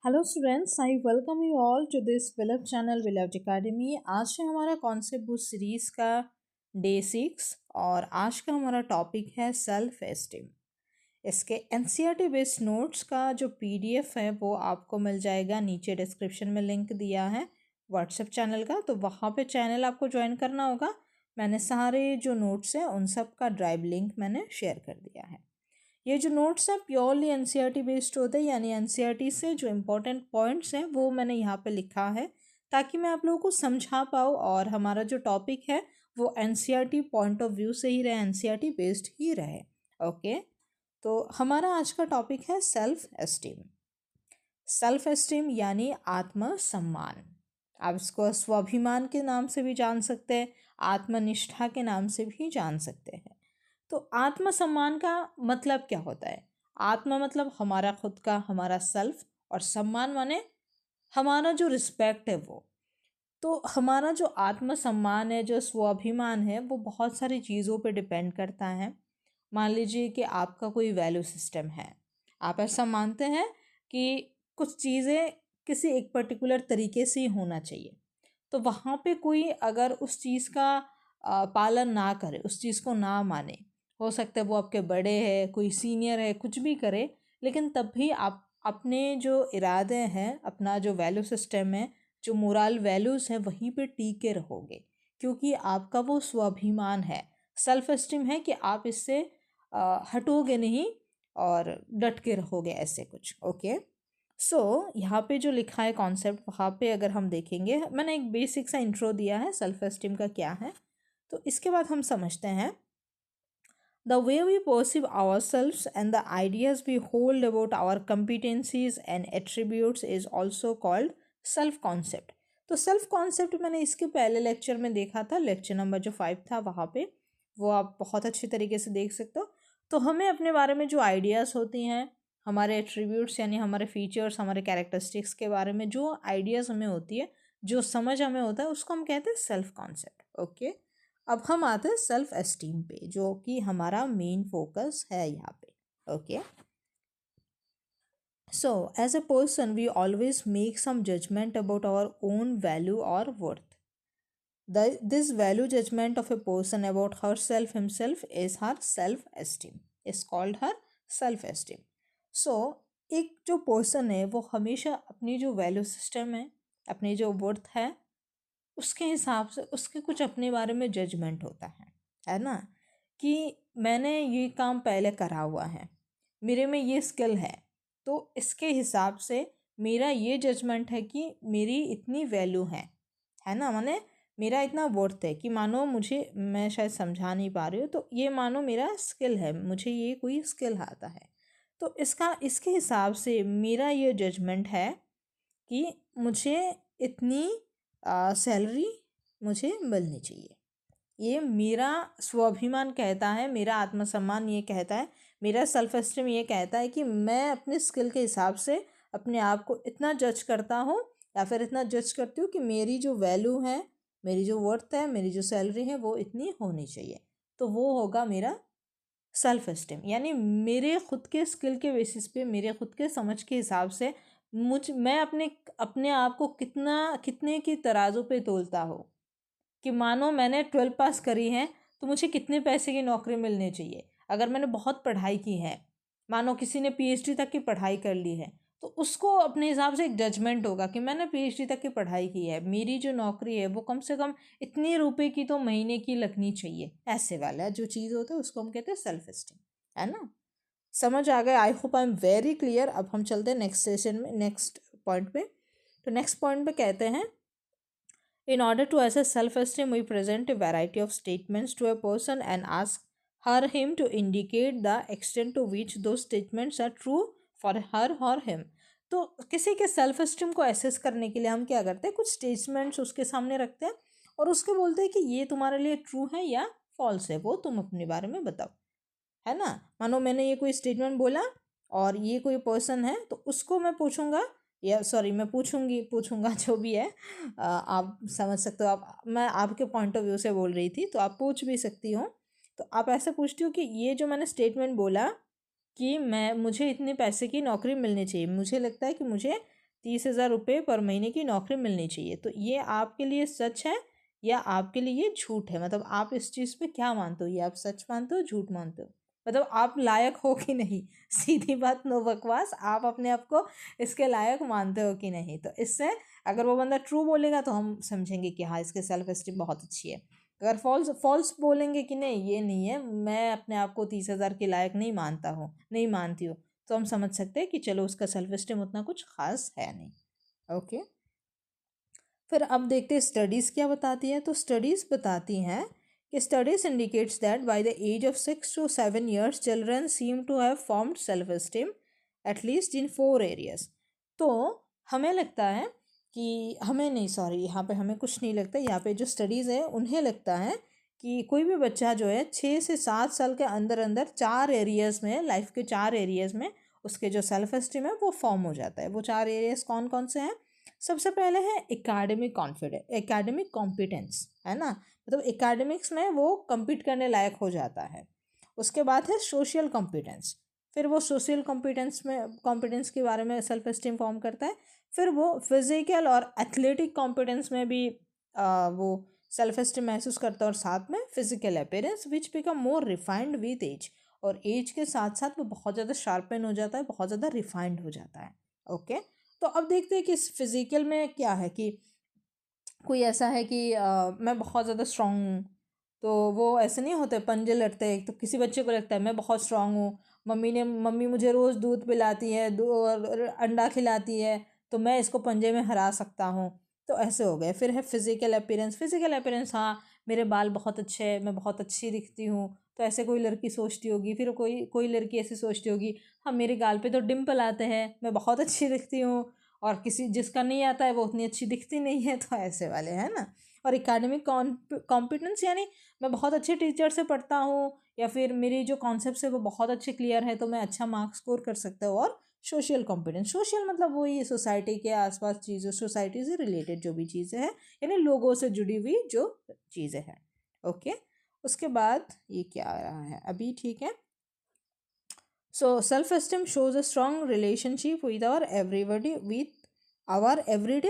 Hello students, I welcome you all to this Vilav channel Vilav academy. आज से हमारा concept book series का day 6 और आज का हमारा टॉपिक है सेल्फ एस्टीम। इसके एनसीईआरटी बेस्ड नोट्स का जो पीडीएफ है वो आपको मिल जाएगा, नीचे डिस्क्रिप्शन में लिंक दिया है व्हाट्सएप चैनल का, तो वहाँ पे चैनल आपको ज्वाइन करना होगा। मैंने सारे जो नोट्स हैं उन सब का ड्राइव लिंक मैंने शेयर कर दिया है। ये जो नोट्स हैं प्योरली एनसीईआरटी बेस्ड होते हैं, यानी एनसीईआरटी से जो इम्पोर्टेंट पॉइंट्स हैं वो मैंने यहाँ पे लिखा है ताकि मैं आप लोगों को समझा पाऊँ और हमारा जो टॉपिक है वो एनसीईआरटी पॉइंट ऑफ व्यू से ही रहे, एनसीईआरटी बेस्ड ही रहे। ओके, तो हमारा आज का टॉपिक है सेल्फ एस्टीम। सेल्फ एस्टीम यानी आत्मसम्मान। आप इसको स्वाभिमान के नाम से भी जान सकते हैं, आत्मनिष्ठा के नाम से भी जान सकते हैं। तो आत्मसम्मान का मतलब क्या होता है? आत्मा मतलब हमारा खुद का, हमारा सेल्फ, और सम्मान माने हमारा जो रिस्पेक्ट है वो। तो हमारा जो आत्मसम्मान है, जो स्वाभिमान है, वो बहुत सारी चीज़ों पे डिपेंड करता है। मान लीजिए कि आपका कोई वैल्यू सिस्टम है, आप ऐसा मानते हैं कि कुछ चीज़ें किसी एक पर्टिकुलर तरीके से ही होना चाहिए, तो वहाँ पे कोई अगर उस चीज़ का पालन ना करे, उस चीज़ को ना माने, हो सकता है वो आपके बड़े हैं, कोई सीनियर है, कुछ भी करे, लेकिन तब भी आप अपने जो इरादे हैं, अपना जो वैल्यू सिस्टम है, जो मोरल वैल्यूज़ हैं, वहीं पे टिके रहोगे, क्योंकि आपका वो स्वाभिमान है, सेल्फ एस्टीम है कि आप इससे हटोगे नहीं और डट के रहोगे, ऐसे कुछ। ओके, सो यहाँ पे जो लिखा है कॉन्सेप्ट, वहाँ पे अगर हम देखेंगे, मैंने एक बेसिक सा इंट्रो दिया है सेल्फ एस्टीम का क्या है, तो इसके बाद हम समझते हैं। The way we perceive ourselves and the ideas we hold about our competencies and attributes is also called self concept। तो सेल्फ कॉन्सेप्ट मैंने इसके पहले लेक्चर में देखा था, लेक्चर नंबर जो 5 था वहाँ पे, वो आप बहुत अच्छी तरीके से देख सकते हो। तो हमें अपने बारे में जो आइडियाज़ होती हैं, हमारे एट्रीब्यूट्स यानी हमारे फीचर्स, हमारे कैरेक्टरिस्टिक्स के बारे में जो आइडियाज़ हमें होती है, जो समझ हमें होता है, उसको हम कहते हैं सेल्फ कॉन्सेप्ट। ओके, अब हम आते हैं सेल्फ एस्टीम पे, जो कि हमारा मेन फोकस है यहाँ पे। Okay, so as a person we always make some judgment about our own value और worth. This value judgment of a person about herself himself is her self esteem, is called her self esteem। So एक जो person है वो हमेशा अपनी जो value system है, अपनी जो वर्थ है, उसके हिसाब से उसके कुछ अपने बारे में जजमेंट होता है ना, कि मैंने ये काम पहले करा हुआ है, मेरे में ये स्किल है, तो इसके हिसाब से मेरा ये जजमेंट है कि मेरी इतनी वैल्यू है ना, माने मेरा इतना वर्थ है कि मानो मुझे, मैं शायद समझा नहीं पा रही हूँ, तो ये मानो मेरा स्किल है, मुझे ये कोई स्किल आता है, तो इसके हिसाब से मेरा ये जजमेंट है कि मुझे इतनी सैलरी मुझे मिलनी चाहिए। ये मेरा स्वाभिमान कहता है, मेरा आत्मसम्मान ये कहता है, मेरा सेल्फ एस्टीम ये कहता है कि मैं अपने स्किल के हिसाब से अपने आप को इतना जज करता हूँ, या फिर इतना जज करती हूँ कि मेरी जो वैल्यू है, मेरी जो वर्थ है, मेरी जो सैलरी है, वो इतनी होनी चाहिए। तो वो होगा मेरा सेल्फ एस्टीम, यानी मेरे खुद के स्किल के बेसिस पे, मेरे खुद के समझ के हिसाब से मैं अपने अपने आप को कितने की तराजू पे तोलता हूँ, कि मानो मैंने 12 पास करी है तो मुझे कितने पैसे की नौकरी मिलनी चाहिए। अगर मैंने बहुत पढ़ाई की है, मानो किसी ने पीएचडी तक की पढ़ाई कर ली है, तो उसको अपने हिसाब से एक जजमेंट होगा कि मैंने पीएचडी तक की पढ़ाई की है, मेरी जो नौकरी है वो कम से कम इतने रुपए की तो महीने की लगनी चाहिए। ऐसे वाला जो चीज़ होता है उसको हम कहते हैं सेल्फ एस्टीम, है ना। समझ आ गया? I hope I am very clear. अब हम चलते हैं नेक्स्ट सेशन में, नेक्स्ट पॉइंट पे। तो नेक्स्ट पॉइंट पे कहते हैं, in order to assess self-esteem, we present a variety of statements to a person and ask him to indicate the extent to which those statements are true for her or him। तो किसी के self esteem को assess करने के लिए हम क्या करते हैं, कुछ स्टेटमेंट्स उसके सामने रखते हैं और उसको बोलते हैं कि ये तुम्हारे लिए ट्रू है या फॉल्स है, वो तुम अपने बारे में बताओ, है ना। मानो मैंने ये कोई स्टेटमेंट बोला और ये कोई पर्सन है, तो उसको मैं पूछूंगा, या सॉरी मैं पूछूंगा जो भी है, आप समझ सकते हो, आप, मैं आपके पॉइंट ऑफ व्यू से बोल रही थी तो आप पूछ भी सकती हो। तो आप ऐसे पूछती हो कि ये जो मैंने स्टेटमेंट बोला कि मुझे इतने पैसे की नौकरी मिलनी चाहिए, मुझे लगता है कि मुझे 30,000 रुपये पर महीने की नौकरी मिलनी चाहिए। तो ये आपके लिए सच है या आपके लिए झूठ है? मतलब आप इस चीज़ पे क्या मानते हो? ये आप सच मानते हो, झूठ मानते हो? मतलब आप लायक हो कि नहीं? सीधी बात, नो बकवास, आप अपने आप को इसके लायक मानते हो कि नहीं? तो इससे अगर वो बंदा ट्रू बोलेगा तो हम समझेंगे कि हाँ, इसके सेल्फ एस्टीम बहुत अच्छी है। अगर फॉल्स फॉल्स बोलेंगे कि नहीं ये नहीं है, मैं अपने आप को 30,000 के लायक नहीं मानता हूँ, नहीं मानती हूँ, तो हम समझ सकते हैं कि चलो उसका सेल्फ एस्टीम उतना कुछ खास है नहीं। ओके, फिर अब देखते हैं स्टडीज़ क्या बताती है। तो स्टडीज़ बताती हैं कि studies indicates that by the age of 6 to 7 years children seem to have formed self esteem at least in 4 areas. तो हमें लगता है कि हमें नहीं, सॉरी, यहाँ पे हमें कुछ नहीं लगता, यहाँ पे जो स्टडीज़ है उन्हें लगता है कि कोई भी बच्चा जो है 6 से 7 साल के अंदर अंदर 4 एरियाज़ में, लाइफ के 4 एरियाज़ में उसके जो सेल्फ एस्टीम है वो फॉर्म हो जाता है। वो 4 एरियाज़ कौन कौन से हैं? सबसे पहले है एकेडमिक कॉन्फिडेंस, एकेडमिक कॉम्पिटेंस, है ना, मतलब एकेडमिक्स में वो compete करने लायक हो जाता है। उसके बाद है सोशल कॉम्पिटेंस, फिर वो सोशल कॉम्पिटेंस में, कॉम्पिटेंस के बारे में सेल्फ एस्टीम फॉर्म करता है। फिर वो फिजिकल और एथलेटिक कॉम्पिटेंस में भी वो सेल्फ एस्टीम महसूस करता है। और साथ में physical appearance which become more refined with age, और एज के साथ साथ वो बहुत ज़्यादा शार्पन हो जाता है, बहुत ज़्यादा रिफाइंड हो जाता है। ओके, तो अब देखते हैं कि इस फिजिकल में क्या है कि कोई ऐसा है कि मैं बहुत ज़्यादा स्ट्रांग हूँ, तो वो ऐसे नहीं होते पंजे लड़ते हैं। तो किसी बच्चे को लगता है मैं बहुत स्ट्रांग हूँ, मम्मी मुझे रोज़ दूध पिलाती है, और अंडा खिलाती है, तो मैं इसको पंजे में हरा सकता हूँ। तो ऐसे हो गए। फिर है फिजिकल अपीयरेंस, फिजिकल अपीयरेंस, हाँ मेरे बाल बहुत अच्छे हैं, मैं बहुत अच्छी दिखती हूँ, तो ऐसे कोई लड़की सोचती होगी। फिर कोई कोई लड़की ऐसे सोचती होगी, हाँ मेरे गाल पे तो डिम्पल आते हैं, मैं बहुत अच्छी दिखती हूँ, और किसी जिसका नहीं आता है वो उतनी अच्छी दिखती नहीं है। तो ऐसे वाले है ना। और एकेडमिक कॉम्पिटेंस यानी मैं बहुत अच्छे टीचर से पढ़ता हूँ, या फिर मेरी जो कॉन्सेप्ट है वो बहुत अच्छे क्लियर है, तो मैं अच्छा मार्क्स स्कोर कर सकता हूँ। और सोशल कॉम्पिटेंस, सोशल मतलब वही सोसाइटी के आसपास चीज़ों, सोसाइटी से रिलेटेड जो भी चीज़ें हैं, यानी लोगों से जुड़ी हुई जो चीज़ें हैं। ओके, उसके बाद ये क्या आ रहा है अभी, ठीक है। So self-esteem shows a strong relationship with our everyday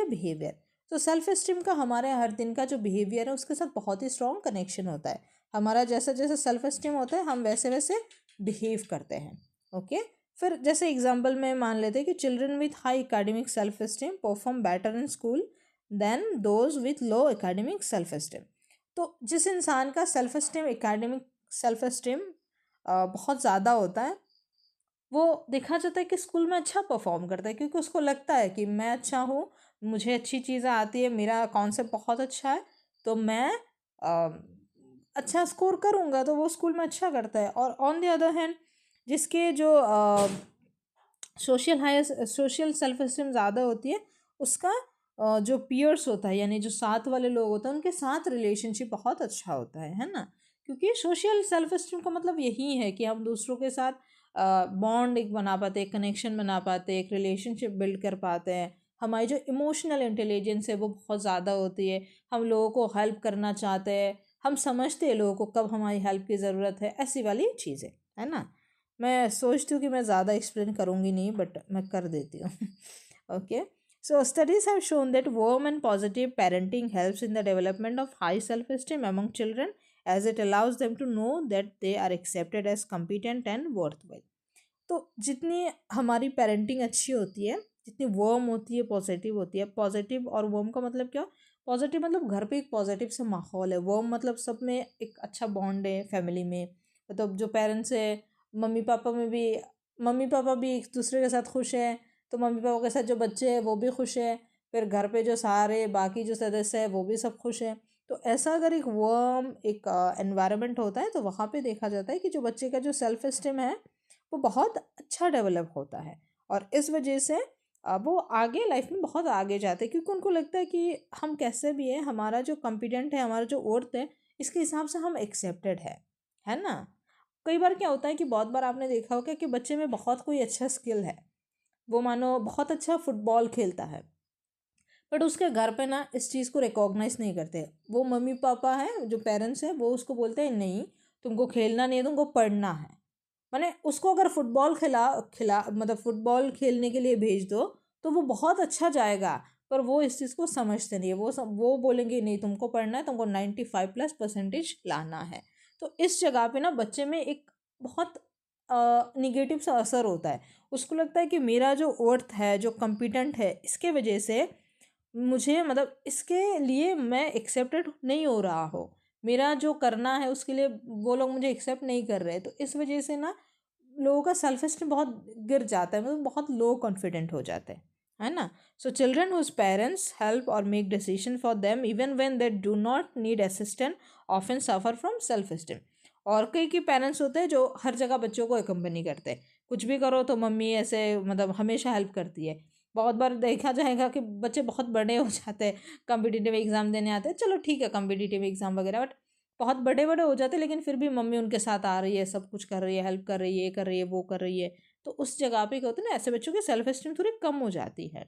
behavior. तो सेल्फ एस्टीम का हमारे हर दिन का जो बिहेवियर है उसके साथ बहुत ही स्ट्रॉन्ग कनेक्शन होता है। हमारा जैसा जैसा सेल्फ एस्टीम होता है हम वैसे वैसे बिहेव करते हैं। ओके, फिर जैसे एग्जांपल में मान लेते हैं कि children with high academic self esteem perform better in school than those with low academic self esteem. तो जिस इंसान का self esteem, academic self esteem बहुत ज़्यादा होता है, वो देखा जाता है कि स्कूल में अच्छा परफॉर्म करता है, क्योंकि उसको लगता है कि मैं अच्छा हूँ, मुझे अच्छी चीज़ें आती है, मेरा कॉन्सेप्ट बहुत अच्छा है, तो मैं अ, अच्छा स्कोर करूँगा, तो वो स्कूल में अच्छा करता है। और ऑन द अदर हैंड जिसके जो सोशल सेल्फ एस्टीम ज़्यादा होती है, उसका जो पियर्स होता है, यानी जो साथ वाले लोग होते हैं, उनके साथ रिलेशनशिप बहुत अच्छा होता है ना। क्योंकि सोशल सेल्फ एस्टीम का मतलब यही है कि हम दूसरों के साथ बॉन्ड एक बना पाते, एक कनेक्शन बना पाते, एक रिलेशनशिप बिल्ड कर पाते हैं। हमारी जो इमोशनल इंटेलिजेंस है वो बहुत ज़्यादा होती है, हम लोगों को हेल्प करना चाहते हैं, हम समझते हैं लोगों को कब हमारी हेल्प की ज़रूरत है, ऐसी वाली चीज़ें, है ना। मैं सोचती हूँ कि मैं ज़्यादा एक्सप्लेन करूँगी नहीं, बट मैं कर देती हूँ। Okay, so studies have shown that warm and positive parenting helps in the development of high self-esteem among children, as it allows them to know that they are accepted as competent and worthwhile. तो जितनी हमारी parenting अच्छी होती है, जितनी worm होती है, positive होती है। पॉजिटिव और वर्म का मतलब क्या? पॉजिटिव मतलब घर पे एक पॉजिटिव सा माहौल है, वर्म मतलब सब में एक अच्छा बॉन्ड है फैमिली में। मतलब जो पेरेंट्स है, मम्मी पापा में भी, मम्मी पापा भी एक दूसरे के साथ खुश है, तो मम्मी पापा के साथ जो बच्चे हैं वो भी खुश है, फिर घर पे जो सारे बाकी जो सदस्य है वो भी सब खुश है। तो ऐसा अगर एक वर्म एक एनवायरनमेंट होता है, तो वहाँ पे देखा जाता है कि जो बच्चे का जो सेल्फ एस्टीम है वो बहुत अच्छा डेवलप होता है। और इस वजह से वो आगे लाइफ में बहुत आगे जाते हैं, क्योंकि उनको लगता है कि हम कैसे भी हैं, हमारा जो कॉम्पिटेंट है, हमारा जो वर्थ है, इसके हिसाब से हम एक्सेप्टेड है ना। कई बार क्या होता है कि बहुत बार आपने देखा होगा कि बच्चे में बहुत कोई अच्छा स्किल है, वो मानो बहुत अच्छा फुटबॉल खेलता है, बट उसके घर पे ना इस चीज़ को रिकॉग्नाइज नहीं करते। वो मम्मी पापा हैं, जो पेरेंट्स हैं, वो उसको बोलते हैं नहीं तुमको खेलना नहीं है, तुमको पढ़ना है। माने उसको अगर फुटबॉल खिला खिला मतलब फुटबॉल खेलने के लिए भेज दो, तो वो बहुत अच्छा जाएगा, पर वो इस चीज़ को समझते नहीं है। वो बोलेंगे नहीं तुमको पढ़ना है, तुमको 95+ परसेंटेज लाना है। तो इस जगह पे ना बच्चे में एक बहुत निगेटिव सा असर होता है। उसको लगता है कि मेरा जो वर्थ है, जो कॉम्पिटेंट है, इसके वजह से मुझे मतलब इसके लिए मैं एक्सेप्टेड नहीं हो रहा हो, मेरा जो करना है उसके लिए वो लोग मुझे एक्सेप्ट नहीं कर रहे। तो इस वजह से ना लोगों का सेल्फ एस्टीम बहुत गिर जाता है, मतलब बहुत लो कॉन्फिडेंट हो जाते हैं, है ना। So children whose parents help और make decision for them even when they do not need assistant often suffer from self esteem. और कई कई पेरेंट्स होते हैं जो हर जगह बच्चों को एकम्पनी करते हैं, कुछ भी करो तो मम्मी ऐसे मतलब हमेशा हेल्प करती है। बहुत बार देखा जाएगा कि बच्चे बहुत बड़े हो जाते हैं, कॉम्पिटिटिव एग्ज़ाम देने आते हैं, चलो ठीक है कॉम्पिटिटिव एग्ज़ाम वगैरह, बट बहुत बड़े बड़े हो जाते हैं, लेकिन फिर भी मम्मी उनके साथ आ रही है, सब कुछ कर रही है, हेल्प कर रही है, ये कर रही है, वो कर रही है। तो उस जगह पे क्या होता है ना, ऐसे बच्चों की सेल्फ एस्टीम थोड़ी कम हो जाती है।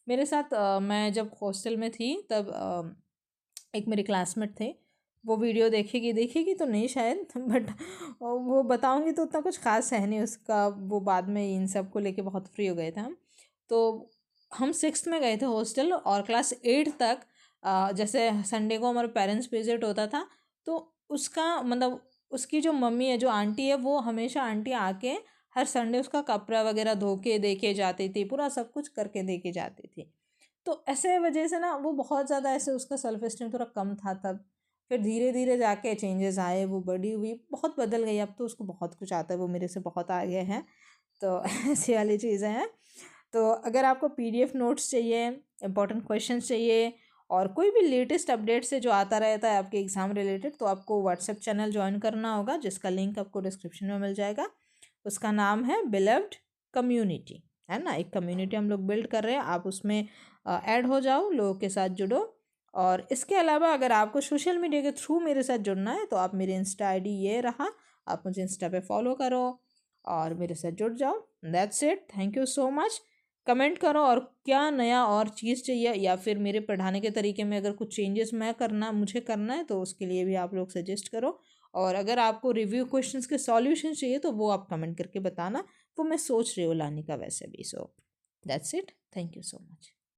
मेरे साथ मैं जब हॉस्टल में थी तब एक मेरे क्लासमेट थे, वो वीडियो देखेगी देखेगी तो नहीं शायद बट वो बताऊंगी तो उतना कुछ खास है नहीं उसका। वो बाद में इन सब को लेके बहुत फ्री हो गए थे हम। तो हम 6th में गए थे हॉस्टल, और क्लास 8 तक जैसे संडे को हमारा पेरेंट्स विजिट होता था, तो उसका मतलब उसकी जो मम्मी है, जो आंटी है, वो हमेशा आंटी आके हर संडे उसका कपड़ा वगैरह धो के दे के जाती थी, पूरा सब कुछ करके दे के जाती थी। तो ऐसे वजह से ना वो बहुत ज़्यादा ऐसे उसका सेल्फ एस्टीम थोड़ा कम था तब। फिर धीरे धीरे जाके चेंजेस आए, वो बड़ी हुई, बहुत बदल गई, अब तो उसको बहुत कुछ आता है, वो मेरे से बहुत आगे हैं। तो ऐसी वाली चीज़ें हैं। तो अगर आपको पीडीएफ नोट्स चाहिए, इंपॉर्टेंट क्वेश्चंस चाहिए, और कोई भी लेटेस्ट अपडेट से जो आता रहता है आपके एग्ज़ाम रिलेटेड, तो आपको व्हाट्सएप चैनल ज्वाइन करना होगा, जिसका लिंक आपको डिस्क्रिप्शन में मिल जाएगा। उसका नाम है बिलव्ड कम्युनिटी, है ना। एक कम्युनिटी हम लोग बिल्ड कर रहे हैं, आप उसमें ऐड हो जाओ, लोगों के साथ जुड़ो। और इसके अलावा अगर आपको सोशल मीडिया के थ्रू मेरे साथ जुड़ना है तो आप मेरे इंस्टा आईडी ये रहा, आप मुझे इंस्टा पे फॉलो करो और मेरे साथ जुड़ जाओ। That's it, thank you so much. Comment करो और क्या नया और चीज़ चाहिए, या फिर मेरे पढ़ाने के तरीके में अगर कुछ चेंजेस मुझे करना है तो उसके लिए भी आप लोग सजेस्ट करो। और अगर आपको रिव्यू क्वेश्चंस के सॉल्यूशन चाहिए तो वो आप कमेंट करके बताना, वो मैं सोच रही हूँ लाने का वैसे भी। So that's it, thank you so much.